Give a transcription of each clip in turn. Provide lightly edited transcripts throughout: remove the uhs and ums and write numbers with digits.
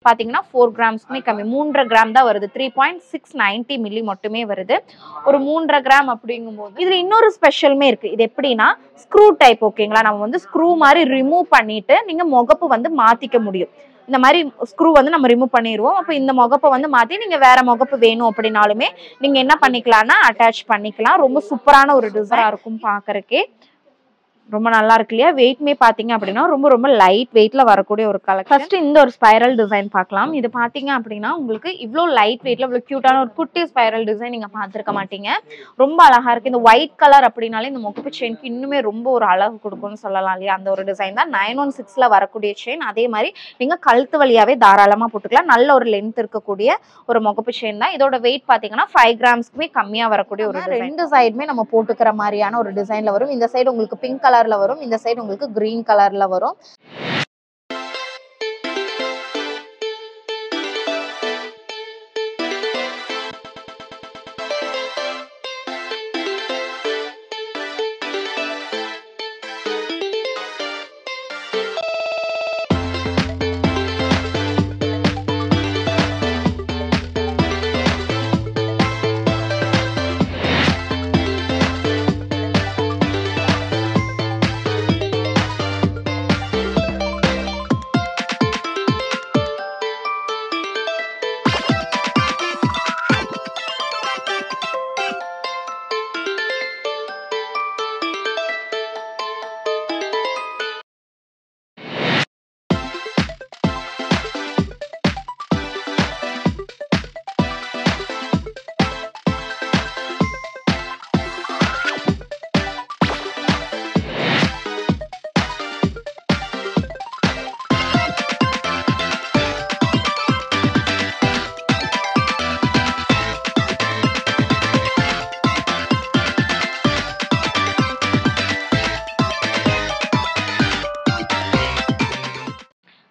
பாத்தீங்கன்னா 4 கிராம்ஸ்க்குமே கம்மி, 3.5 கிராம் தான் வருது. 3.690 மில்லி மட்டுமே வருது. ஒரு 3.5 கிராம் அப்படிங்கும்போது இதுல இன்னொரு ஸ்பெஷலுமே இருக்கு. இது எப்படின்னா ஸ்க்ரூ டைப். ஓகேங்களா, நம்ம வந்து ஸ்க்ரூ மாதிரி ரிமூவ் பண்ணிட்டு நீங்க முகப்பு வந்து மாத்திக்க முடியும். இந்த மாதிரி ஸ்க்ரூ வந்து நம்ம ரிமூவ் பண்ணிடுவோம். அப்போ இந்த முகப்பை வந்து மாற்றி நீங்கள் வேற முகப்பு வேணும் அப்படின்னாலுமே நீங்கள் என்ன பண்ணிக்கலாம்னா அட்டாச் பண்ணிக்கலாம். ரொம்ப சூப்பரான ஒரு டிசைனாக இருக்கும் பார்க்கறக்கே. ரொம்ப நல்லா இருக்கு இல்லையா? வெயிட்மே பாத்தீங்க அப்படின்னா ரொம்ப ரொம்ப லைட் வெயிட்ல வரக்கூடிய ஒரு கலெக்ஷன். ஃபர்ஸ்ட் இந்த ஒரு ஸ்பைரல் டிசைன் பார்க்கலாம். இது பாத்தீங்க அப்படின்னா உங்களுக்கு இவ்வளோ லைட் வெயிட்ல இவ்வளோ கியூட்டான ஒரு குட்டி ஸ்பைரல் டிசைன் நீங்க பார்த்துருக்க மாட்டீங்க. ரொம்ப அழகா இருக்கு. இந்த ஒயிட் கலர் அப்படின்னாலே இந்த முகப்பு செயினுக்கு இன்னுமே ரொம்ப ஒரு அழகு கொடுக்கும்னு சொல்லலாம் இல்லையா? அந்த ஒரு டிசைன் தான் 916ல வரக்கூடிய செயின். அதே மாதிரி நீங்க கழுத்து வழியாவே தாராளமா போட்டுக்கலாம். நல்ல ஒரு லென்த் இருக்கக்கூடிய ஒரு முகப்பு செயின் தான். இதோட வெயிட் பாத்தீங்கன்னா 5 கிராம்ஸ்க்குமே கம்மியா வரக்கூடிய ஒரு ரெண்டு சைடுமே நம்ம போட்டுக்கிற மாதிரியான ஒரு டிசைன்ல வரும். இந்த சைடு உங்களுக்கு பிங்க் கலர்ல வரும், இந்த சைடு உங்களுக்கு கிரீன் கலர்ல வரும்.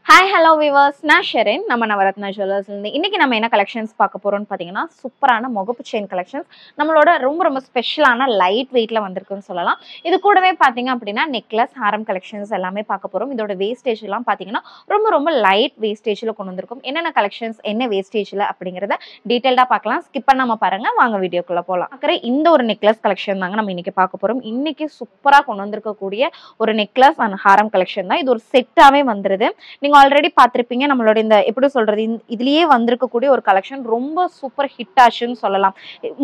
ஹாய் ஹலோ விவர்ஸ், நான் ஷெரின். நம்ம நவரத்னா ஜுவல்லர்ஸ்லேருந்து இன்னைக்கு நம்ம என்ன கலெக்ஷன்ஸ் பார்க்க போகிறோம்னு பார்த்தீங்கன்னா சூப்பரான முகப்பு செயின் கலெக்ஷன்ஸ். நம்மளோட ரொம்ப ரொம்ப ஸ்பெஷலான லைட் வெயிட்டில் வந்திருக்குன்னு சொல்லலாம். இது கூடவே பார்த்தீங்க அப்படின்னா நெக்லஸ் ஹாரம் கலெக்ஷன்ஸ் எல்லாமே பார்க்க போகிறோம். இதோட வேஸ்டேஜ் எல்லாம் பார்த்தீங்கன்னா ரொம்ப ரொம்ப லைட் வேஸ்டேஜில் கொண்டு வந்திருக்கும். என்னென்ன கலெக்ஷன்ஸ் என்ன வேஸ்டேஜில் அப்படிங்கிறத டீட்டெயில்டாக பார்க்கலாம். ஸ்கிப் பண்ணாமல் பாருங்க. வாங்க வீடியோக்குள்ளே போகலாம். பார்க்குற இந்த ஒரு நெக்லஸ் கலெக்ஷன் தாங்க நம்ம இன்னைக்கு பார்க்க போகிறோம். இன்னைக்கு சூப்பராக கொண்டு வந்திருக்கக்கூடிய ஒரு நெக்லஸ் அண்ட் ஹாரம் கலெக்ஷன் தான். இது ஒரு செட்டாகவே வந்துருது. நீங்க ஆல்ரெடி பார்த்திருப்பீங்க நம்மளோட இந்த எப்படி சொல்றது இதுலயே வந்திருக்கக்கூடிய ஒரு கலெக்ஷன் ரொம்ப சூப்பர் ஹிட் ஆச்சுன்னு சொல்லலாம்.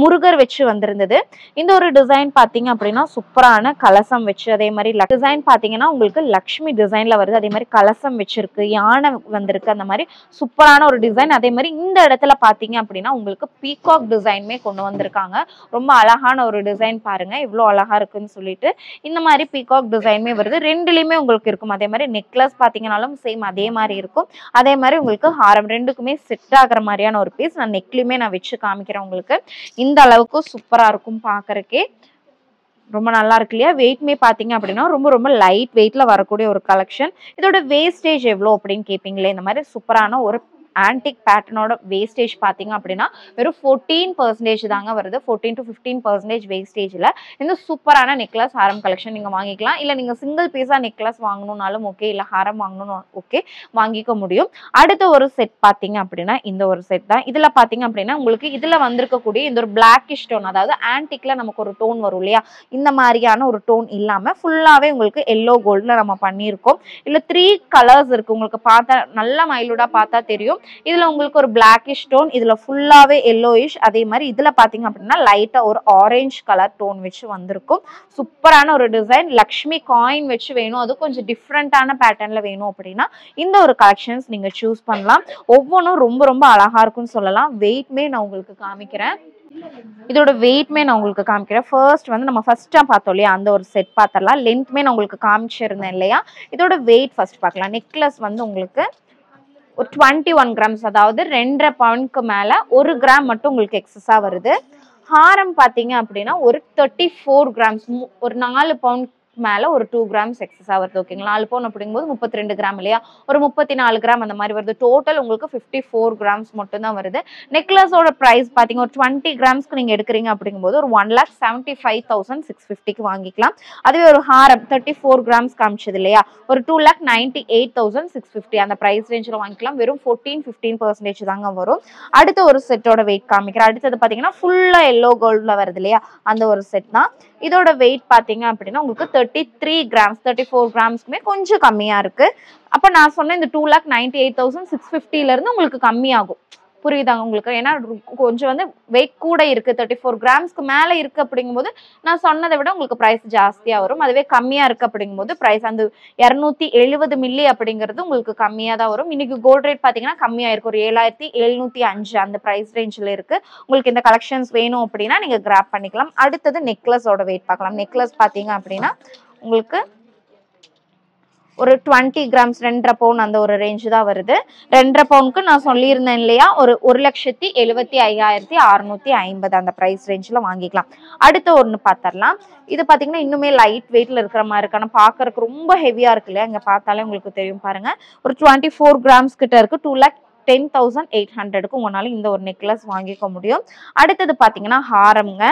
முருகர் வச்சு வந்திருந்தது. இந்த ஒரு டிசைன் பாத்தீங்க அப்படின்னா சூப்பரான கலசம் வச்சு, அதே மாதிரி டிசைன் பாத்தீங்கன்னா உங்களுக்கு லக்ஷ்மி டிசைன்ல வருது. அதே மாதிரி கலசம் வச்சிருக்கு, யானை வந்திருக்கு, அந்த மாதிரி சூப்பரான ஒரு டிசைன். அதே மாதிரி இந்த இடத்துல பாத்தீங்க அப்படின்னா உங்களுக்கு பீகாக் டிசைனுமே கொண்டு வந்திருக்காங்க. ரொம்ப அழகான ஒரு டிசைன் பாருங்க எவ்வளவு அழகா இருக்குன்னு சொல்லிட்டு. இந்த மாதிரி பீகாக் டிசைனுமே வருது. ரெண்டுலயுமே உங்களுக்கு இருக்கும். அதே மாதிரி நெக்லஸ் பாத்தீங்கன்னாலும் சேம் அதே மாதிரி இருக்கும். அதே மாதிரி உங்களுக்கு ஹாரம் ரெண்டுக்குமே செட் ஆகிற மாதிரியான ஒரு பீஸ். நான் நெக்லையுமே நான் வச்சு காமிக்கிறேன் உங்களுக்கு. இந்த அளவுக்கு சூப்பரா இருக்கும் பார்க்கறக்கே. ரொம்ப நல்லா இருக்கு இல்லையா? வெயிட்மே பாத்தீங்க அப்படின்னா ரொம்ப ரொம்ப லைட் வெயிட்ல வரக்கூடிய ஒரு கலெக்ஷன். இதோட வேஸ்டேஜ் எவ்வளோ அப்படின்னு கேட்பீங்களே. இந்த மாதிரி சூப்பரான ஒரு ஆன்டிக் பேட்டர்னோட வேஸ்டேஜ் பாத்தீங்க அப்படின்னா வெறும் 14% தாங்க வருது. 14 to 15% வேஸ்டேஜ்ல இந்த சூப்பரான நெக்லஸ் ஹாரம் கலெக்ஷன் நீங்க வாங்கிக்கலாம். இல்ல நீங்க சிங்கிள் பீஸா நெக்லஸ் வாங்கணும்னாலும் ஓகே, இல்ல ஹாரம் வாங்கணும் ஓகே, வாங்கிக்க முடியும். அடுத்த ஒரு செட் பாத்தீங்க அப்படின்னா இந்த ஒரு செட் தான். இதுல பாத்தீங்க அப்படின்னா உங்களுக்கு இதுல வந்திருக்கக்கூடிய இந்த ஒரு பிளாக்கிஷ் டோன், அதாவது ஆன்டிக்ல நமக்கு ஒரு டோன் வரும் இல்லையா, இந்த மாதிரியான ஒரு டோன் இல்லாம ஃபுல்லாவே உங்களுக்கு எல்லோ கோல்ட்ல நம்ம பண்ணியிருக்கோம். இல்ல 3 கலர்ஸ் இருக்கு. உங்களுக்கு பார்த்தா நல்லா மைலூடா பார்த்தா தெரியும். இதுல உங்களுக்கு ஒரு பிளாக்கிஷ் டோன், இதுல ஃபுல்லாவே எல்லோயிஷ், அதே மாதிரி இதுல பாத்தீங்க அப்படின்னா லைட்டா ஒரு ஆரஞ்சு கலர் டோன் வச்சு வந்திருக்கும். சூப்பரான ஒரு டிசைன். லக்ஷ்மி காயின் வச்சு வேணும், அது கொஞ்சம் டிஃப்ரெண்டான பேட்டர்ன்ல வேணும் அப்படின்னா இந்த ஒரு கலெக்ஷன்ஸ் நீங்க சூஸ் பண்ணலாம். ஒவ்வொன்றும் ரொம்ப ரொம்ப அழகா இருக்கும்னு சொல்லலாம். வெயிட்மே நான் உங்களுக்கு காமிக்கிறேன். இதோட வெயிட்மே நான் உங்களுக்கு காமிக்கிறேன். ஃபர்ஸ்ட் வந்து நம்ம ஃபர்ஸ்டா பார்த்தோம் இல்லையா, அந்த ஒரு செட் பார்த்தரலாம். லென்த்மே நான் உங்களுக்கு காமிச்சிருந்தேன் இல்லையா. இதோட வெயிட் ஃபர்ஸ்ட் பார்க்கலாம். நெக்லஸ் வந்து உங்களுக்கு ஒரு 21 கிராம்ஸ், அதாவது 2.5 பவுனுக்கு மேல 1 கிராம் மட்டும் உங்களுக்கு எக்ஸஸா வருது. ஹாரம் பாத்தீங்க அப்படின்னா ஒரு 34 கிராம்ஸ், ஒரு 4 பவுன் மேல ஒரு 2 கிராம்ஸ் எக்ஸஸா வருது ஓகேங்களா. 4 பவுன் அப்படிங்கும்போது 32 கிராம் இல்லையா, ஒரு 34 கிராம் அந்த மாதிரி வருது. டோட்டல் உங்களுக்கு 54 கிராம்ஸ் மட்டும் தான் வருது. நெக்லஸோட பிரைஸ் பாத்தீங்க ஒரு 20 கிராம்ஸ்க்கு நீங்க எடுக்கிறீங்க அப்படிங்கும்போது ஒரு 1,75,650க்கு வாங்கிக்கலாம். அதுவே ஒரு ஹாரம் 34 கிராம்ஸ் காமிச்சது இல்லையா, ஒரு 2,98,650 அந்த பிரைஸ் ரேஞ்சில் வாங்கிக்கலாம். வெறும் 14-15% தாங்க வரும். அடுத்த ஒரு செட்டோட வெயிட் காமிக்கிறேன். அடுத்தது பாத்தீங்கன்னா ஃபுல்லா எல்லோ கோல்ட்ல வருது இல்லையா, அந்த ஒரு செட் தான். இதோட வெயிட் பாத்தீங்க அப்படின்னா உங்களுக்கு 33 கிராம்ஸ் 34 கிராம்ஸ்க்குமே கொஞ்சம் கம்மியா இருக்கு. அப்ப நான் சொன்ன இந்த 2,98,650ல இருந்து உங்களுக்கு கம்மியாகும். புரியுதாங்க உங்களுக்கு? ஏன்னா கொஞ்சம் வந்து வெயிட் கூட இருக்கு, 34 கிராம்ஸ்க்கு மேல இருக்கு அப்படிங்கும்போது நான் சொன்னதை விட உங்களுக்கு பிரைஸ் ஜாஸ்தியா வரும். அதுவே கம்மியா இருக்கு அப்படிங்கும்போது பிரைஸ் அந்த 270 மில்லி அப்படிங்கிறது உங்களுக்கு கம்மியா தான் வரும். இன்னைக்கு கோல்ட் ரேட் பாத்தீங்கன்னா கம்மியா இருக்கு, ஒரு 7,705 அந்த பிரைஸ் ரேஞ்சில் இருக்கு. உங்களுக்கு இந்த கலெக்ஷன்ஸ் வேணும் அப்படின்னா நீங்க கிராப் பண்ணிக்கலாம். அடுத்தது நெக்லஸோட வெயிட் பார்க்கலாம். நெக்லஸ் பாத்தீங்க அப்படின்னா உங்களுக்கு ஒரு 20 கிராம்ஸ் 2.5 பவுன் அந்த ஒரு ரேஞ்சு தான் வருது. 2.5 பவுனுக்கு நான் சொல்லியிருந்தேன் இல்லையா, ஒரு 1,75,650 அந்த பிரைஸ் ரேஞ்சில் வாங்கிக்கலாம். அடுத்த ஒன்று பார்த்துடலாம். இது பார்த்தீங்கன்னா இன்னுமே லைட் வெயிட்ல இருக்கிற மாதிரி இருக்கு, ஆனால் பார்க்கறதுக்கு ரொம்ப ஹெவியா இருக்கு இல்லையா, இங்கே பார்த்தாலே உங்களுக்கு தெரியும் பாருங்க. ஒரு 24 கிராம்ஸ் கிட்ட இருக்கு. 2,10,800க்கு உங்களால இந்த ஒரு நெக்லஸ் வாங்கிக்க முடியும். அடுத்தது பார்த்தீங்கன்னா ஹாரம்ங்க.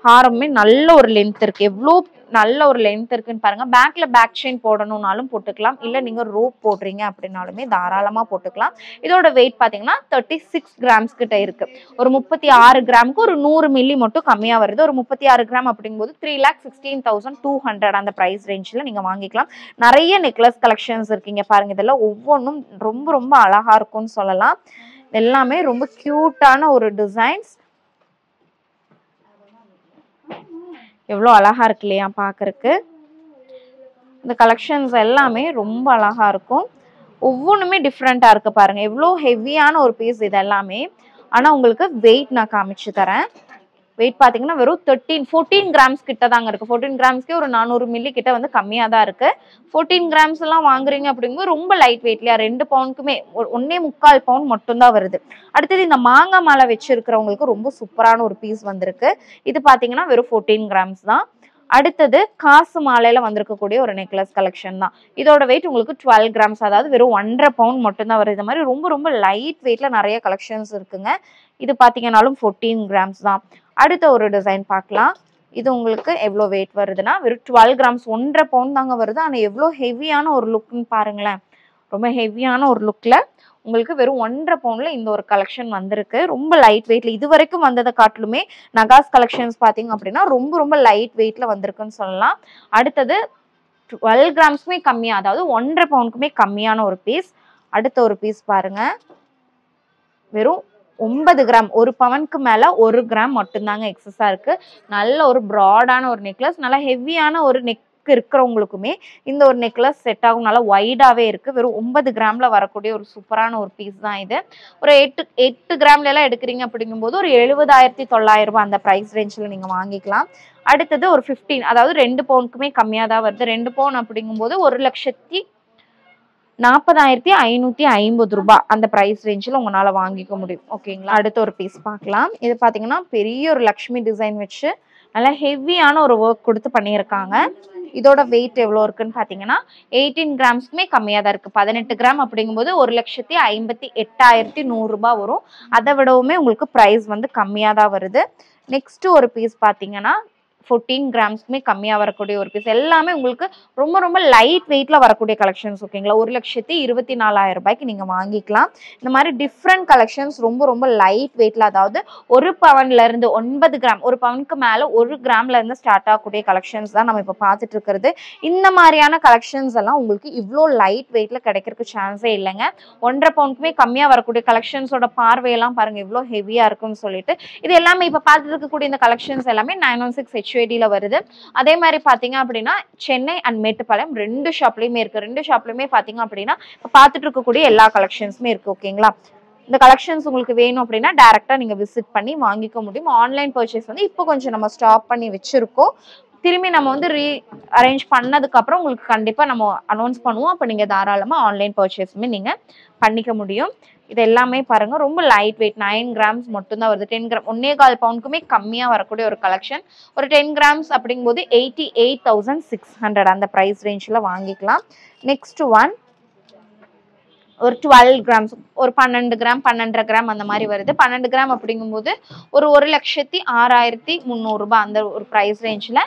ஹாரமே நல்ல ஒரு லென்த் இருக்கு. எவ்வளோ நல்ல ஒரு லென்த் இருக்குன்னு பாருங்க. பேக்ல பேக் செயின் போடணும்னாலும் போட்டுக்கலாம், இல்ல நீங்க ரோப் போடுறீங்க அப்படின்னாலுமே தாராளமா போட்டுக்கலாம். இதோட வெயிட் பாத்தீங்கன்னா 36 கிராம்ஸ் கிட்ட இருக்கு. ஒரு 36 கிராமுக்கு ஒரு 100 மில்லி மட்டும் கம்மியா வருது. ஒரு 36 கிராம் அப்படிங்கும்போது 3,16,200 அந்த பிரைஸ் ரேஞ்சில் நீங்க வாங்கிக்கலாம். நிறைய நெக்லஸ் கலெக்ஷன்ஸ் இருக்கீங்க பாருங்க. இதெல்லாம் ஒவ்வொன்றும் ரொம்ப ரொம்ப அழகா இருக்கும்னு சொல்லலாம். எல்லாமே ரொம்ப கியூட்டான ஒரு டிசைன்ஸ். எவ்வளோ அழகா இருக்கு இல்லையா பார்க்கறக்கு. இந்த கலெக்ஷன்ஸ் எல்லாமே ரொம்ப அழகா இருக்கும். ஒவ்வொன்றுமே டிஃப்ரெண்டா இருக்கு பாருங்க. எவ்வளோ ஹெவியான ஒரு பீஸ் இது எல்லாமே. ஆனா உங்களுக்கு வெயிட் நான் காமிச்சு தரேன். வெயிட் பார்த்தீங்கன்னா வெறும் 14 கிராம்ஸ் கிட்ட தாங்க இருக்கு. 14 கிராம்ஸ்க்கே ஒரு 400 மில்லி கிட்ட வந்து கம்மியாக தான் இருக்கு. 14 கிராம்ஸ் எல்லாம் வாங்குறீங்க அப்படிங்கும்போது ரொம்ப லைட் வெயிட்லையா, 2 பவுனுக்குமே 1.25 பவுன் மட்டும் தான் வருது. அடுத்தது இந்த மாங்காய் மாலை வச்சிருக்கிறவங்களுக்கு ரொம்ப சூப்பரான ஒரு பீஸ் வந்திருக்கு. இது பார்த்தீங்கன்னா வெறும் 14 கிராம்ஸ் தான். அடுத்தது காசு மாலையில வந்திருக்கக்கூடிய ஒரு நெக்லஸ் கலெக்ஷன் தான். இதோட வெயிட் உங்களுக்கு 12 கிராம்ஸ், அதாவது வெறும் 1.5 பவுன் மட்டும் தான் வருது. இந்த மாதிரி ரொம்ப ரொம்ப லைட் வெயிட்ல நிறைய கலெக்ஷன்ஸ் இருக்குங்க. இது பார்த்தீங்கன்னாலும் 14 கிராம்ஸ் தான். அடுத்த ஒரு டிசைன் பார்க்கலாம். இது உங்களுக்கு எவ்வளோ வெயிட் வருதுன்னா வெறும் 12 கிராம்ஸ் 1.5 பவுன் தாங்க வருது. ஆனால் எவ்வளோ ஹெவியான ஒரு லுக்னு பாருங்களேன். ரொம்ப ஹெவியான ஒரு லுக்ல உங்களுக்கு வெறும் 1.5 பவுன்ல இந்த ஒரு கலெக்ஷன் வந்திருக்கு. ரொம்ப லைட் வெயிட்ல இது வரைக்கும் வந்ததை காட்டிலுமே நகாஸ் கலெக்ஷன்ஸ் பார்த்தீங்க அப்படின்னா ரொம்ப ரொம்ப லைட் வெயிட்ல வந்திருக்குன்னு சொல்லலாம். அடுத்தது 12 கிராம்ஸ்க்குமே கம்மியா, அதாவது 1.5 பவுனுக்குமே கம்மியான ஒரு பீஸ். அடுத்த ஒரு பீஸ் பாருங்க. வெறும் 9 கிராம், ஒரு பவனுக்கு மேல 1 கிராம் மட்டும்தாங்க எக்ஸஸா இருக்கு. நல்ல ஒரு ப்ராடான ஒரு நெக்லஸ், நல்லா ஹெவியான ஒரு நெக் இருக்கிறவங்களுக்குமே இந்த ஒரு நெக்லஸ் செட் ஆகும். நல்லா வைடாவே இருக்கு. வெறும் 9 கிராம்ல வரக்கூடிய ஒரு சூப்பரான ஒரு பீஸ் தான் இது. ஒரு 8 கிராம்ல எல்லாம் எடுக்கிறீங்க அப்படிங்கும்போது ஒரு 70,900 ரூபாய் அந்த பிரைஸ் ரேஞ்சில் நீங்க வாங்கிக்கலாம். அடுத்தது ஒரு 15, அதாவது 2 பவுனுக்குமே கம்மியா தான் வருது. 2 பவுன் அப்படிங்கும்போது 1,40,550 ரூபாய் அந்த பிரைஸ் ரேஞ்சில் உங்களால வாங்கிக்க முடியும். ஓகேங்களா. அடுத்த ஒரு பீஸ் பார்க்கலாம். இது பாத்தீங்கன்னா பெரிய ஒரு லக்ஷ்மி டிசைன் வச்சு நல்லா ஹெவியான ஒரு ஒர்க் கொடுத்து பண்ணியிருக்காங்க. இதோட வெயிட் எவ்வளோ இருக்குன்னு பார்த்தீங்கன்னா 18 கிராம்ஸ்க்குமே கம்மியாக தான் இருக்குது. 18 கிராம் அப்படிங்கும்போது 1,58,100 ரூபாய் வரும். அதை விடவுமே உங்களுக்கு ப்ரைஸ் வந்து கம்மியாக தான் வருது. நெக்ஸ்ட் ஒரு பீஸ் பார்த்தீங்கன்னா 14 கிராம்ஸ்க்குமே கம்மியாக வரக்கூடிய ஒரு பீஸ். எல்லாமே உங்களுக்கு ரொம்ப ரொம்ப லைட் வெயிட்டில் வரக்கூடிய கலெக்ஷன்ஸ். ஓகேங்களா. 1,24,000 ரூபாய்க்கு நீங்கள் வாங்கிக்கலாம். இந்த மாதிரி டிஃப்ரெண்ட் கலெக்ஷன்ஸ் ரொம்ப ரொம்ப லைட் வெயிட்டில், அதாவது 1 பவன்லேருந்து 9 கிராம், ஒரு பவனுக்கு மேலே 1 கிராம்லேருந்து ஸ்டார்ட் ஆகக்கூடிய கலெக்ஷன்ஸ் தான் நம்ம இப்போ பார்த்துட்டு இருக்கிறது. இந்த மாதிரியான கலெக்ஷன்ஸ் எல்லாம் உங்களுக்கு இவ்வளோ லைட் வெயிட்டில் கிடைக்கிறதுக்கு சான்ஸே இல்லைங்க. 1.5 பவுனுக்குமே கம்மியாக வரக்கூடிய கலெக்ஷன்ஸோட பார்வையெல்லாம் பாருங்கள் எவ்வளோ ஹெவியாக இருக்குன்னு சொல்லிட்டு. இது எல்லாமே இப்போ பார்த்துட்டு இருக்கக்கூடிய இந்த கலெக்ஷன்ஸ் எல்லாமே 916 HUID வருது. அதே மாதிரி பாத்தீங்க அப்படின்னா சென்னை அண்ட் மேட்டுப்பாளையம் 2 ஷாப்லயுமே இருக்கு. 2 ஷாப்லயுமே பாத்தீங்க அப்படின்னா இப்ப பார்த்துட்டு இருக்கக்கூடிய எல்லா கலெக்ஷன்ஸுமே இருக்கு. ஓகேங்களா. இந்த கலெக்ஷன்ஸ் உங்களுக்கு வேணும் அப்படின்னா டைரக்டா நீங்க விசிட் பண்ணி வாங்கிக்க முடியும். ஆன்லைன் பர்ச்சேஸ் வந்து இப்போ கொஞ்சம் நம்ம ஸ்டாப் பண்ணி வச்சிருக்கோம். திரும்பி நம்ம வந்து அரேஞ்ச் பண்ணதுக்கு அப்புறம் உங்களுக்கு கண்டிப்பா நம்ம அனௌன்ஸ் பண்ணுவோம். அப்ப நீங்க தாராளமா ஆன்லைன் பர்ச்சேஸுமே நீங்க பண்ணிக்க முடியும். இது எல்லாமே பாருங்க ரொம்ப லைட் வெயிட் 9 கிராம்ஸ் மட்டும் தான் வருது 10 கிராம் 1.25 பவுண்டுக்குமே கம்மியா வரக்கூடிய ஒரு கலெக்ஷன் ஒரு 10 கிராம்ஸ் அப்படிங்கும்போது 88,600 அந்த பிரைஸ் ரேஞ்சில் வாங்கிக்கலாம் நெக்ஸ்ட் ஒன் ஒரு 12 கிராம்ஸ் ஒரு 12 கிராம் 12.5 கிராம் அந்த மாதிரி வருது 12 கிராம் அப்படிங்கும்போது ஒரு 1,06,300 ரூபாய் அந்த ஒரு பிரைஸ் ரேஞ்சில்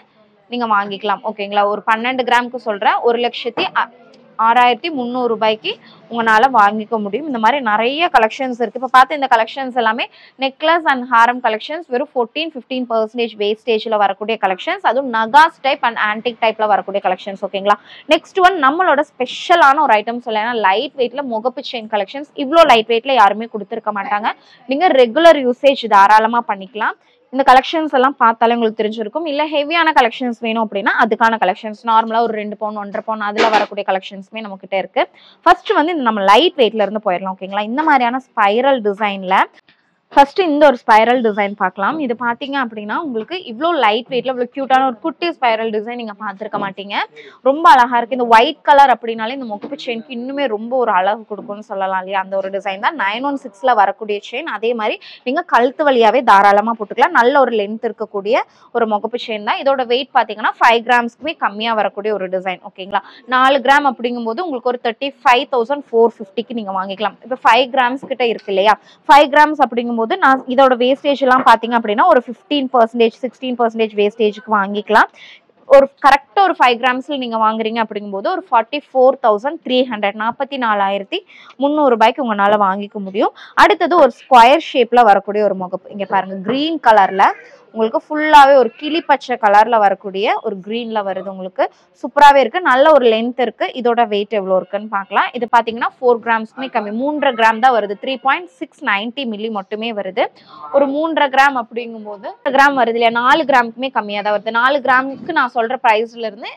நீங்க வாங்கிக்கலாம் ஓகேங்களா ஒரு 12 கிராமுக்கு சொல்றேன் 1,06,300 ரூபாய்க்கு உங்களால வாங்கிக்க முடியும் இந்த மாதிரி நிறைய கலெக்ஷன்ஸ் இருக்கு இப்போ பார்த்து இந்த கலெக்ஷன்ஸ் எல்லாமே நெக்லஸ் அண்ட் ஹாரம் கலெக்ஷன்ஸ் வெறும் 14-15% வேஸ்டேஜ்ல வரக்கூடிய கலெக்ஷன்ஸ் அதுவும் நகாஸ் டைப் அண்ட் ஆன்டிக் டைப்ல வரக்கூடிய கலெக்ஷன்ஸ் ஓகேங்களா நெக்ஸ்ட் ஒன் நம்மளோட ஸ்பெஷலான ஒரு ஐட்டம் சொல்லலாம் லைட் வெயிட்ல முகப்பு செயின் கலெக்ஷன்ஸ் இவ்வளோ லைட் வெயிட்ல யாருமே கொடுத்துருக்க மாட்டாங்க நீங்க ரெகுலர் யூசேஜ் தாராளமா பண்ணிக்கலாம் இந்த கலெக்ஷன்ஸ் எல்லாம் பார்த்தாலே உங்களுக்கு தெரிஞ்சிருக்கும் இல்ல ஹெவியான கலெக்ஷன்ஸ் வேணும் அப்படின்னா அதுக்கான கலெக்ஷன்ஸ் நார்மலா ஒரு 2 பவுன் 1.5 பவுன் அதுல வரக்கூடிய கலெக்ஷன்ஸ்மே நம்ம கிட்ட இருக்கு ஃபர்ஸ்ட் வந்து நம்ம லைட் வெயிட்ல இருந்து போயிடலாம் ஓகேங்களா இந்த மாதிரியான ஸ்பைரல் டிசைன்ல ஃபர்ஸ்ட் இந்த ஒரு ஸ்பைரல் டிசைன் பார்க்கலாம் இது பாத்தீங்க அப்படின்னா உங்களுக்கு இவ்வளோ லைட் வெயிட்ல இவ்வளோ கியூட்டான ஒரு குட்டி ஸ்பைரல் டிசைன் நீங்க பார்த்துருக்க மாட்டீங்க ரொம்ப அழகா இருக்கு இந்த ஒயிட் கலர் அப்படின்னாலே இந்த முகப்பு செயினுக்கு இன்னுமே ரொம்ப ஒரு அழகு கொடுக்கும்னு சொல்லலாம் இல்லையா அந்த ஒரு டிசைன் தான் 916ல வரக்கூடிய செயின் அதே மாதிரி நீங்க கழுத்து வழியாவே தாராளமா போட்டுக்கலாம் நல்ல ஒரு லென்த் இருக்கக்கூடிய ஒரு முகப்பு செயின் தான் இதோட வெயிட் பாத்தீங்கன்னா 5 கிராம்ஸ்க்குமே கம்மியா வரக்கூடிய ஒரு டிசைன் ஓகேங்களா 4 கிராம் அப்படிங்கும்போது உங்களுக்கு ஒரு 35,450க்கு நீங்க வாங்கிக்கலாம் இப்போ 5 கிராம்ஸ் கிட்ட இருக்கு இல்லையா 5 கிராம்ஸ் அப்படிங்கும்போது நான் இதோட வேஸ்டேஜ் எல்லாம் பாத்தீங்க அப்படின்னா ஒரு 15% 16% வேஸ்டேஜ்க்கு வாங்கிக்கலாம் ஒரு கரெக்டா ஒரு 5 கிராம்ஸ்ல நீங்க வாங்குறீங்க அப்படிங்கும்போது ஒரு 44,300 44,300 ரூபாய்க்கு உங்களால வாங்கிக்க முடியும் அடுத்தது ஒரு ஸ்கொயர் ஷேப்ல வரக்கூடிய ஒரு முகப்பு இங்க பாருங்க கிரீன் கலர்ல உங்களுக்கு ஃபுல்லாவே ஒரு கிளி பச்சை கலர்ல வரக்கூடிய ஒரு கிரீன்ல வருது உங்களுக்கு சூப்பராவே இருக்கு நல்ல ஒரு லென்த் இருக்கு இதோட வெயிட் எவ்வளவு இருக்குன்னு பார்க்கலாம் இது பாத்தீங்கன்னா 4 கிராம்ஸ்க்குமே கம்மி 3.5 கிராம் தான் வருது 3.690 மில்லி மட்டுமே வருது ஒரு 3.5 கிராம் அப்படிங்கும்போது கிராம் வருது இல்லையா 4 கிராமுக்குமே கம்மியா தான் வருது 4 கிராமுக்கு நான் சொல்ற பிரைஸ்ல இருந்து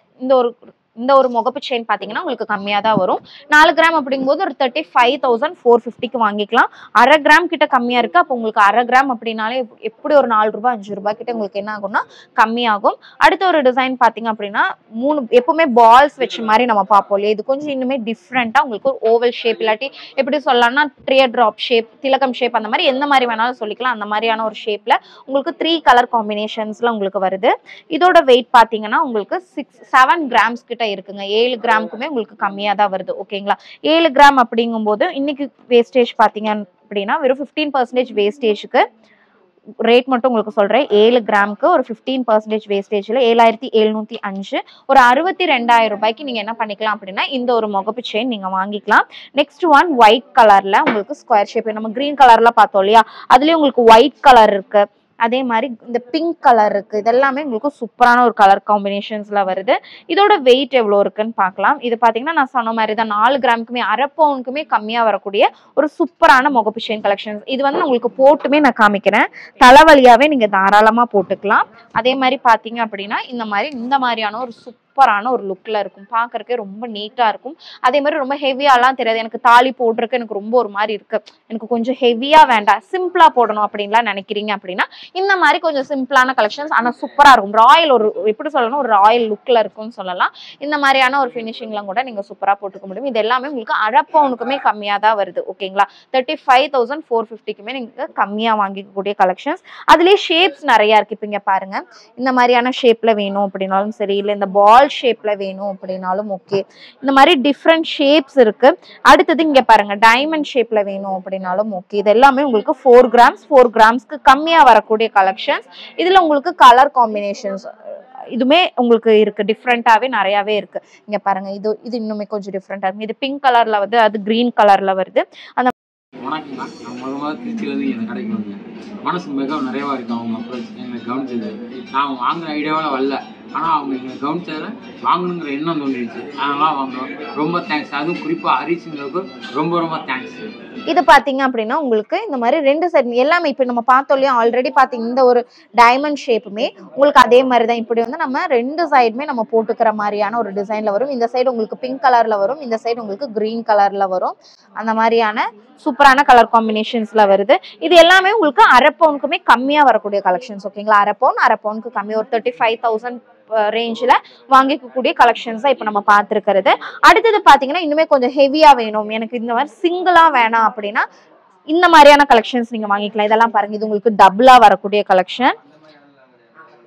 இந்த ஒரு முகப்பு செயின் பாத்தீங்கன்னா உங்களுக்கு கம்மியா தான் வரும் 4 கிராம் அப்படிங்கும்போது ஒரு 35,450க்கு வாங்கிக்கலாம் அரை கிராம் கிட்ட கம்மியா இருக்கு அப்போ உங்களுக்கு அரை கிராம் அப்படின்னாலே எப்படி ஒரு 4 ரூபாய் 5 ரூபாய் கிட்ட உங்களுக்கு என்ன ஆகும்னா கம்மியாகும் அடுத்த ஒரு டிசைன் பாத்தீங்க அப்படின்னா 3 எப்பவுமே பால்ஸ் வச்ச மாதிரி நம்ம பார்ப்போம் இல்லையா இது கொஞ்சம் இன்னுமே டிஃப்ரெண்டா உங்களுக்கு ஒரு ஓவல் ஷேப் இல்லாட்டி எப்படி சொல்லலாம்னா ட்ரியர் டிராப் ஷேப் திலகம் ஷேப் அந்த மாதிரி எந்த மாதிரி வேணாலும் சொல்லிக்கலாம் அந்த மாதிரியான ஒரு ஷேப்ல உங்களுக்கு 3 கலர் காம்பினேஷன்ஸ்ல உங்களுக்கு வருது இதோட வெயிட் பாத்தீங்கன்னா உங்களுக்கு 7 கிராம்ஸ் கிட்ட இருக்குங்க 7 கிராமுக்குமே உங்களுக்கு கம்மியா தான் வருது ஓகேங்களா 7 கிராம் அப்படிங்கும்போது இன்னைக்கு வேஸ்டேஜ் பாத்தீங்க அப்படின்னா வெறும் 15% வேஸ்டேஜுக்கு ரேட் மட்டும் உங்களுக்கு சொல்றேன் 7 கிராமுக்கு ஒரு 15% வேஸ்டேஜ்ல 7,705 ஒரு 62,000 ரூபாய்க்கு நீங்க என்ன பண்ணிக்கலாம் அப்படின்னா இந்த ஒரு முகப்பு செயின் நீங்க வாங்கிக்கலாம் நெக்ஸ்ட் ஒன் ஒயிட் கலர்ல உங்களுக்கு ஸ்கொயர் ஷேப் நம்ம கிரீன் கலர்ல பார்த்தோம் இல்லையா அதுலயும் உங்களுக்கு ஒயிட் கலர் இருக்கு அதே மாதிரி இந்த பிங்க் கலர் இருக்கு இதெல்லாமே உங்களுக்கு சூப்பரான ஒரு கலர் காம்பினேஷன்ஸ்ல வருது இதோட வெயிட் எவ்வளவு இருக்குன்னு பார்க்கலாம் இது பாத்தீங்கன்னா நான் சொன்ன மாதிரி தான் 4 கிராமுக்குமே அரை பவுனுக்குமே கம்மியா வரக்கூடிய ஒரு சூப்பரான முகப்பு செயின் கலெக்ஷன்ஸ் இது வந்து உங்களுக்கு போட்டுமே நான் காமிக்கிறேன் தலைவலியாவே நீங்க தாராளமா போட்டுக்கலாம் அதே மாதிரி பாத்தீங்க அப்படின்னா இந்த மாதிரியான ஒரு சூப்பரான ஒரு லுக்ல இருக்கும் பார்க்கறதுக்கே ரொம்ப நீட்டா இருக்கும் அதே மாதிரி ரொம்ப ஹெவியாலாம் தெரியாது எனக்கு தாலி போடுறதுக்கு எனக்கு ரொம்ப ஒரு மாதிரி இருக்கு எனக்கு கொஞ்சம் ஹெவியா வேண்டாம் சிம்பிளா போடணும் அப்படின்லாம் நினைக்கிறீங்க அப்படின்னா இந்த மாதிரி கொஞ்சம் சிம்பிளான கலெக்ஷன்ஸ் ஆனா சூப்பரா இருக்கும் ராயல் ஒரு எப்படி சொல்லணும் ஒரு ராயல் லுக்ல இருக்கும்னு சொல்லலாம் இந்த மாதிரியான ஒரு ஃபினிஷிங்லாம் கூட நீங்க சூப்பரா போட்டுக்க முடியும் இது எல்லாமே உங்களுக்கு அரை பவுனுக்குமே கம்மியா தான் வருது ஓகேங்களா 35,450க்குமே நீங்க கம்மியா வாங்கிக்கக்கூடிய கலெக்ஷன்ஸ் அதுலயே ஷேப்ஸ் நிறைய இருக்கு இப்ப இங்க பாருங்க இந்த மாதிரியான ஷேப்ல வேணும் அப்படின்னாலும் சரி இல்ல இந்த பால் ஷேப்ல வேணும் அப்படின்னாலும் ஓகே இந்த மாதிரி டிஃப்ரெண்ட் ஷேப்ஸ் இருக்கு அடுத்தது இங்க பாருங்க டைமண்ட் ஷேப்ல வேணும் அப்படின்னாலும் ஓகே இது எல்லாமே உங்களுக்கு 4 கிராம்ஸ்க்கு கம்மியா வரக்கூடிய கலெக்ஷன்ஸ் இதுல உங்களுக்கு கலர் காம்பினேஷன்ஸ் இதுமே உங்களுக்கு இருக்கு டிஃப்ரெண்டாவே நிறையவே இருக்கு இங்க பாருங்க இது இன்னுமே கொஞ்சம் டிஃப்ரெண்டா இருக்கு இது பிங்க் கலர்ல வருது அது கிரீன் கலர்ல வருது அந்த வணக்கங்க நான் முதல்ல திருச்சியிலேருந்து இந்த கடைக்கு வந்தேன் மனசு மிக நிறைவாக இருக்கும் அவங்க அப்ரோச் எங்களை கவனிச்சது நான் வாங்குற ஐடியாவில் வரல ஆனால் அவங்க எங்களை கவனிச்சதில் வாங்கணுங்கிற எண்ணம் தோன்றிடுச்சு அதெல்லாம் வாங்கணும் ரொம்ப தேங்க்ஸ் அதுவும் குறிப்பாக ஹரிசுங்களுக்கு ரொம்ப ரொம்ப தேங்க்ஸ் இது பாத்தீங்க அப்படின்னா உங்களுக்கு இந்த மாதிரி 2 சைடு எல்லாமே இப்போ நம்ம பார்த்தோம் இல்லையா ஆல்ரெடி பாத்தீங்க இந்த ஒரு டைமண்ட் ஷேப்புமே உங்களுக்கு அதே மாதிரி தான் இப்படி வந்து நம்ம 2 சைடுமே நம்ம போட்டுக்கிற மாதிரியான ஒரு டிசைன்ல வரும் இந்த சைடு உங்களுக்கு பிங்க் கலர்ல வரும் இந்த சைடு உங்களுக்கு கிரீன் கலர்ல வரும் அந்த மாதிரியான சூப்பரான கலர் காம்பினேஷன்ஸ்ல வருது இது எல்லாமே உங்களுக்கு அரை பவுனுக்குமே கம்மியா வரக்கூடிய கலெக்ஷன்ஸ் ஓகேங்களா அரை பவுனுக்கு கம்மி ஒரு 35,000 ரேஞ்சில் வாங்கிக்கக்கூடிய கலெக்ஷன்ஸ் தான் இப்போ நம்ம பார்த்துருக்கிறது அடுத்தது பார்த்தீங்கன்னா இன்னுமே கொஞ்சம் ஹெவியா வேணும் எனக்கு இந்த மாதிரி சிங்கிளா வேணாம் அப்படின்னா இந்த மாதிரியான கலெக்ஷன்ஸ் நீங்க வாங்கிக்கலாம். இதெல்லாம் பாருங்க, இது உங்களுக்கு டபுளா வரக்கூடிய கலெக்ஷன்.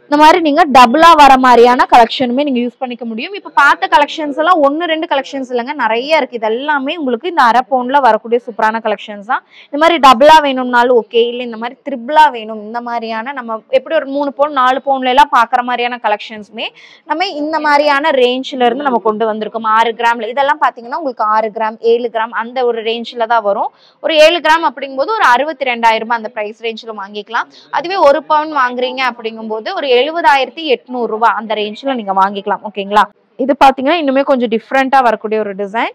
இந்த மாதிரி நீங்க டபுளா வர மாதிரியான கலெக்ஷனுமே நீங்க யூஸ் பண்ணிக்க முடியும். இப்ப பார்த்த கலெக்ஷன்ஸ் எல்லாம் 1-2 கலெக்ஷன்ஸ் இல்லைங்க, நிறைய இருக்கு. இது எல்லாமே உங்களுக்கு இந்த அரை பவுன்ல வரக்கூடிய சூப்பரான கலெக்ஷன்ஸ் தான். இந்த மாதிரி டபுளா வேணும்னாலும் ஓகே, இல்ல இந்த மாதிரி ட்ரிபிளா வேணும், இந்த மாதிரியான நம்ம எப்படி ஒரு 3 பவுன் 4 பவுன்ல எல்லாம் பாக்குற மாதிரியான கலெக்ஷன்ஸுமே நம்ம இந்த மாதிரியான ரேஞ்ச்ல இருந்து நம்ம கொண்டு வந்திருக்கோம். 6 கிராம்ல இதெல்லாம் பாத்தீங்கன்னா உங்களுக்கு 6 கிராம் 7 கிராம் அந்த ஒரு ரேஞ்ச்ல தான் வரும். ஒரு 7 கிராம் அப்படிங்கும்போது ஒரு 62,000 ரூபாய் அந்த பிரைஸ் ரேஞ்ச்ல வாங்கிக்கலாம். அதுவே 1 பவுன் வாங்குறீங்க அப்படிங்கும்போது ஒரு 70,800 ரூபாய் அந்த ரேஞ்ச்ல நீங்க வாங்கிக்கலாம். ஓகேங்களா? இது பாத்தீங்கன்னா இன்னுமே கொஞ்சம் டிஃப்ரெண்டா வரக்கூடிய ஒரு டிசைன்.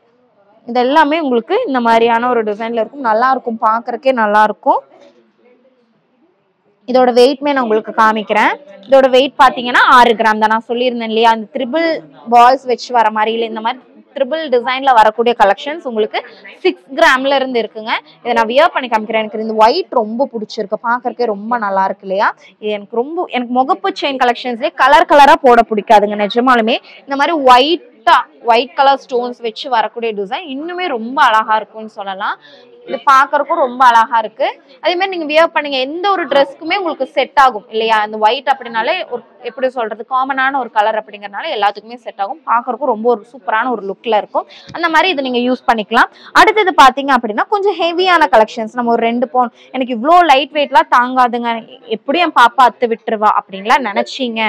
இது எல்லாமே உங்களுக்கு இந்த மாதிரியான ஒரு டிசைன்ல இருக்கும். நல்லா இருக்கும், பாக்குறதுக்கே நல்லா இருக்கும். இதோட வெயிட்மே நான் உங்களுக்கு காமிக்கிறேன். இதோட வெயிட் பாத்தீங்கன்னா 6 கிராம் தான். நான் சொல்லியிருந்தேன் இல்லையா, அந்த ட்ரிபிள் பால்ஸ் வச்சு வர மாதிரி இல்லை, இந்த மாதிரி ட்ரிபிள் டிசைன்ல வரக்கூடிய கலெக்ஷன்ஸ் உங்களுக்கு 6 கிராம்ல இருந்து இருக்குங்க. இதை நான் வியர் பண்ணி காமிக்கிறேன். எனக்கு இந்த ஒயிட் ரொம்ப பிடிச்சிருக்கு, பாக்குறதுக்கே ரொம்ப நல்லா இருக்கு இல்லையா. இது எனக்கு முகப்பு செயின் கலெக்ஷன்ஸ்லேயே கலரா போட பிடிக்காதுங்க நிஜமாலுமே. இந்த மாதிரி ஒயிட் கலர் ஸ்டோன்ஸ் வச்சு வரக்கூடிய டிசைன் இன்னுமே ரொம்ப அழகா இருக்கும்னு சொல்லலாம். இது பாக்குறதுக்கும் ரொம்ப அழகா இருக்கு. அதே மாதிரி நீங்க வியர் பண்ணீங்க எந்த ஒரு ட்ரெஸ்க்குமே உங்களுக்கு செட் ஆகும் இல்லையா. அந்த ஒயிட் அப்படின்னாலே ஒரு எப்படி சொல்றது காமனான ஒரு கலர் அப்படிங்கறனால எல்லாத்துக்குமே செட் ஆகும். பாக்குறதுக்கும் ரொம்ப ஒரு சூப்பரான ஒரு லுக்ல இருக்கும். அந்த மாதிரி இதை நீங்க யூஸ் பண்ணிக்கலாம். அடுத்தது பாத்தீங்க அப்படின்னா கொஞ்சம் ஹெவியான கலெக்ஷன்ஸ். நம்ம ஒரு 2 பவுன் எனக்கு இவ்வளோ லைட் வெயிட்லாம் தாங்காதுங்க, எப்படியும் என் பாப்பா அத்து விட்டுருவா அப்படின்லாம் நினைச்சீங்க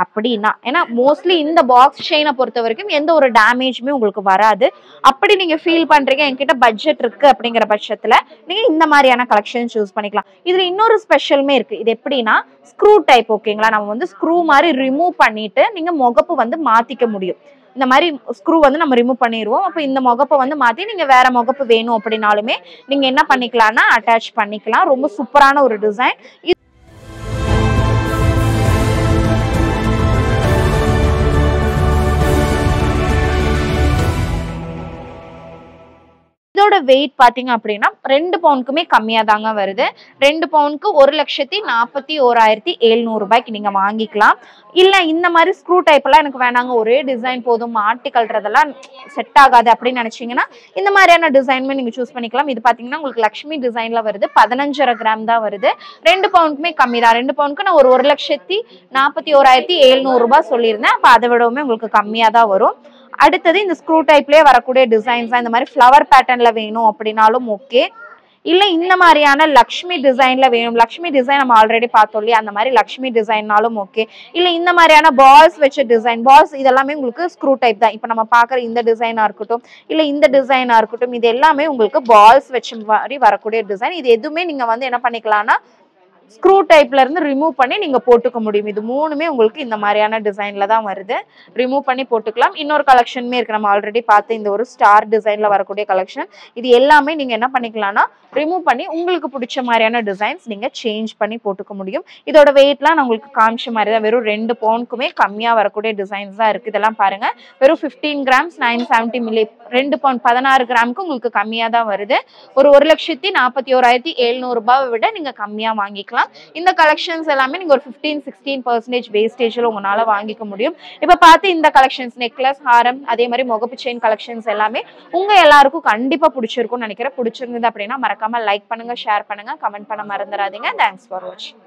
அப்படின்னா, ஏன்னா மோஸ்ட்லி இந்த பாக்ஸ் செயினை பொறுத்த வரைக்கும் எந்த ஒரு டேமேஜுமே உங்களுக்கு வராது. அப்படி நீங்க ஃபீல் பண்றீங்க என்கிட்ட பட்ஜெட் இருக்கு அப்படிங்கிற பட்சத்துல நீங்க இந்த மாதிரியான கலெக்ஷன் சூஸ் பண்ணிக்கலாம். இதுல இன்னொரு ஸ்பெஷலுமே இருக்கு. இது எப்படின்னா ஸ்க்ரூ டைப். ஓகேங்களா? நம்ம வந்து ஸ்க்ரூ மாதிரி ரிமூவ் பண்ணிட்டு நீங்க முகப்பு வந்து மாத்திக்க முடியும். இந்த மாதிரி ஸ்க்ரூ வந்து நம்ம ரிமூவ் பண்ணிடுவோம். அப்போ இந்த முகப்பை வந்து மாத்தி நீங்க வேற முகப்பு வேணும் அப்படின்னாலுமே நீங்க என்ன பண்ணிக்கலாம்னா அட்டாச் பண்ணிக்கலாம். ரொம்ப சூப்பரான ஒரு டிசைன். இதோட வெயிட் பாத்தீங்க அப்படின்னா 2 பவுனுக்குமே கம்மியா தாங்க வருது. 2 பவுனுக்கு 1,41,700 ரூபாய்க்கு நீங்க வாங்கிக்கலாம். இல்ல இந்த மாதிரி ஸ்க்ரூ டைப் எல்லாம் எனக்கு வேணாங்க, ஒரே டிசைன் போதும், மாட்டி கல்றதெல்லாம் செட் ஆகாது அப்படின்னு நினைச்சீங்கன்னா இந்த மாதிரியான டிசைனுமே நீங்க சூஸ் பண்ணிக்கலாம். இது பாத்தீங்கன்னா உங்களுக்கு லக்ஷ்மி டிசைன்ல வருது. 15.5 கிராம் தான் வருது. 2 பவுனுக்குமே கம்மி தான். 2 பவுனுக்கு நான் ஒரு 1,41,700 ரூபாய் சொல்லியிருந்தேன். அப்ப அதை விடவுமே உங்களுக்கு கம்மியா தான் வரும். அடுத்தது இந்த ஸ்க்ரூ டைப்லயே வரக்கூடிய டிசைன்ஸ் இந்த மாதிரி ஃப்ளவர் பேட்டர்ன்ல வேணும் அப்படின்னாலும் ஓகே. இல்ல இந்த மாதிரியான லக்ஷ்மி டிசைன்ல வேணும், லக்ஷ்மி டிசைன் நம்ம ஆல்ரெடி பார்த்தோம் இல்லையா, அந்த மாதிரி லக்ஷ்மி டிசைன்னாலும் ஓகே. இல்ல இந்த மாதிரியான பால்ஸ் வச்ச டிசைன், பால்ஸ் இதெல்லாமே உங்களுக்கு ஸ்க்ரூ டைப் தான். இப்ப நம்ம பாக்குற இந்த டிசைனா இருக்கட்டும், இல்ல இந்த டிசைனா இருக்கட்டும், இது எல்லாமே உங்களுக்கு பால்ஸ் வச்ச மாதிரி வரக்கூடிய டிசைன். இது எதுவுமே நீங்க வந்து என்ன பண்ணிக்கலாம்னா ஸ்க்ரூ டைப்ல இருந்து ரிமூவ் பண்ணி நீங்க போட்டுக்க முடியும். இது மூணுமே உங்களுக்கு இந்த மாதிரியான டிசைன்ல தான் வருது. ரிமூவ் பண்ணி போட்டுக்கலாம். இன்னொரு கலெக்ஷனுமே இருக்கு, நம்ம ஆல்ரெடி பார்த்து இந்த ஒரு ஸ்டார் டிசைன்ல வரக்கூடிய கலெக்ஷன். இது எல்லாமே நீங்க என்ன பண்ணிக்கலாம்னா ரிமூவ் பண்ணி உங்களுக்கு பிடிச்ச மாதிரியான டிசைன்ஸ் நீங்க சேஞ்ச் பண்ணி போட்டுக்க முடியும். இதோட வெயிட்லாம் நான் உங்களுக்கு காமிச்ச மாதிரி தான், வெறும் 2 பவுனுக்குமே கம்மியா வரக்கூடிய டிசைன்ஸ் தான் இருக்கு. இதெல்லாம் பாருங்க, வெறும் 15 கிராம்ஸ் 970 மில்லி. 2 பவுன் 16 கிராமுக்கு உங்களுக்கு கம்மியா தான் வருது. ஒரு 1,41,700 ரூபாயை விட நீங்க கம்மியா வாங்கிக்கலாம். இந்த கலெக்ஷன்ஸ் எல்லாமே நீங்க ஒரு 15-16% வேஸ்டேஜ்ல உங்களால வாங்கிக்க முடியும். இப்ப பார்த்து இந்த கலெக்ஷன்ஸ் நெக்லஸ், ஹாரம், அதே மாதிரி முகப்பு செயின் கலெக்ஷன்ஸ் எல்லாமே உங்க எல்லாருக்கும் கண்டிப்பா பிடிச்சிருக்கும்னு நினைக்கிறேன். பிடிச்சிருந்தது அப்படின்னா மறக்காம லைக் பண்ணுங்க, ஷேர் பண்ணுங்க, கமெண்ட் பண்ண மறந்துடாதீங்க. தேங்க்ஸ் ஃபார் வாட்சிங்.